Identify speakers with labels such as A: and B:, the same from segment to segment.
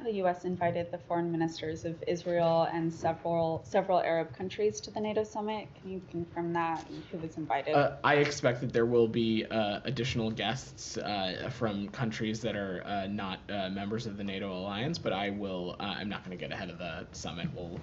A: the U.S. invited the foreign ministers of Israel and several Arab countries to the NATO summit. Can you confirm that and who was invited?
B: I expect that there will be additional guests from countries that are not members of the NATO Alliance, but I'm not going to get ahead of the summit. We'll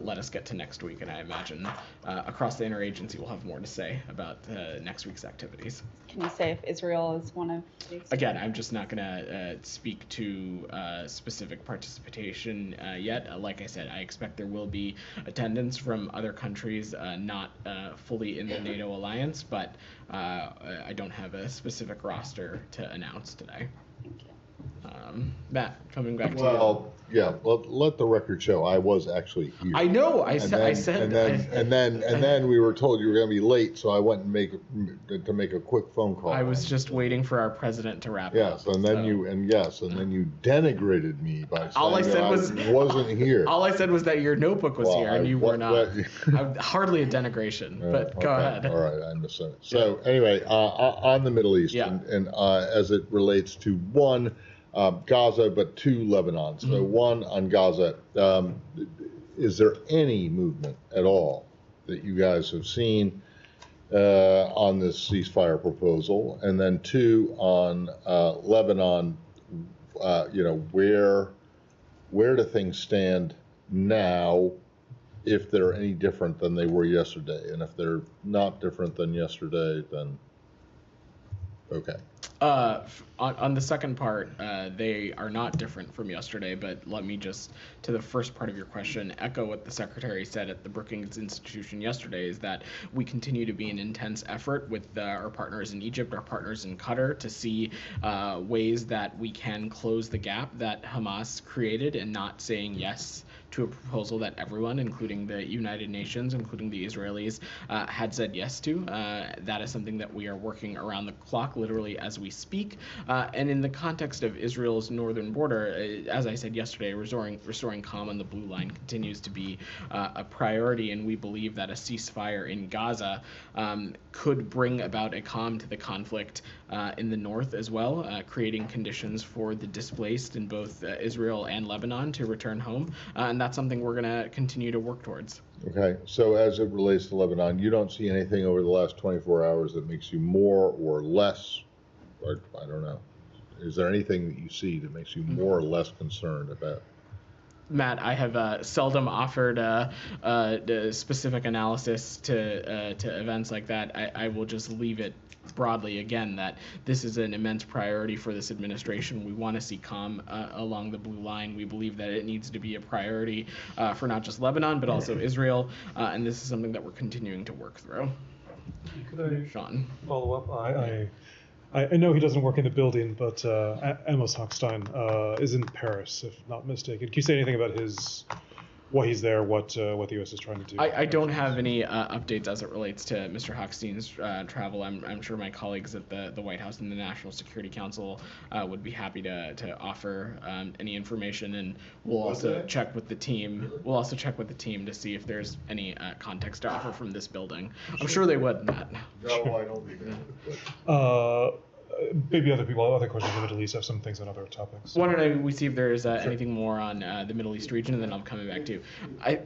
B: let us get to next week, and I imagine across the interagency we'll have more to say about next week's activities.
A: Can you say if Israel is one of these?
B: Again, I'm just not going to speak to specific participation yet. Like I said, I expect there will be attendance from other countries not fully in the NATO alliance, but I don't have a specific roster to announce today.
A: Thank you.
B: Matt, coming back to you.
C: Well, yeah. Well, let the record show I was actually here.
B: I know.
C: And then we were told you were going to be late, so I went and make a quick phone call.
B: I was just waiting for our president to wrap up.
C: Yes, and then you denigrated me by saying I wasn't here.
B: All I said was that your notebook was here and you were not. Hardly a denigration, but go ahead.
C: All right, I understand. So anyway, on the Middle East, and as it relates to one. Gaza, but two Lebanon. So one on Gaza. Is there any movement at all that you guys have seen on this ceasefire proposal? And then two on Lebanon. Where do things stand now? If they're any different than they were yesterday, and if they're not different than yesterday, then okay.
B: On the second part, they are not different from yesterday, but let me just, to the first part of your question, echo what the Secretary said at the Brookings Institution yesterday, is that we continue to be in intense effort with our partners in Egypt, our partners in Qatar, to see ways that we can close the gap that Hamas created in not saying yes to a proposal that everyone, including the United Nations, including the Israelis, had said yes to. That is something that we are working around the clock, literally as we speak. And in the context of Israel's northern border, as I said yesterday, restoring calm on the Blue Line continues to be a priority, and we believe that a ceasefire in Gaza could bring about a calm to the conflict in the north as well, creating conditions for the displaced in both Israel and Lebanon to return home. And that's something we're going to continue to work towards.
C: Okay, so as it relates to Lebanon, you don't see anything over the last 24 hours that makes you more or less, or I don't know. Is there anything that you see that makes you more or less concerned about?
B: Matt, I have seldom offered specific analysis to events like that. I will just leave it broadly again that this is an immense priority for this administration. We want to see calm along the Blue Line. We believe that it needs to be a priority for not just Lebanon but also Israel, and this is something that we're continuing to work through.
D: Could I
B: Sean,
D: follow up? I know he doesn't work in the building, but Amos Hochstein is in Paris, if not mistaken. Can you say anything about why he's there, what the U.S. is trying to do?
B: I don't have any updates as it relates to Mr. Hochstein's travel. I'm sure my colleagues at the White House and the National Security Council would be happy to offer any information, and we'll also check with the team. We'll also check with the team to see if there's any context to offer from this building. I'm sure they would, Matt.
C: No, I don't think they would.
D: Maybe other questions in the Middle East have some things on other topics.
B: Why don't we see if there's anything more on the Middle East region, and then I'm coming back to you.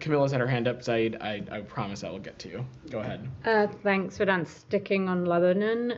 B: Camilla's had her hand up, Saeed. I promise I will get to you. Go ahead.
E: Thanks, Vedant. Sticking on Lebanon.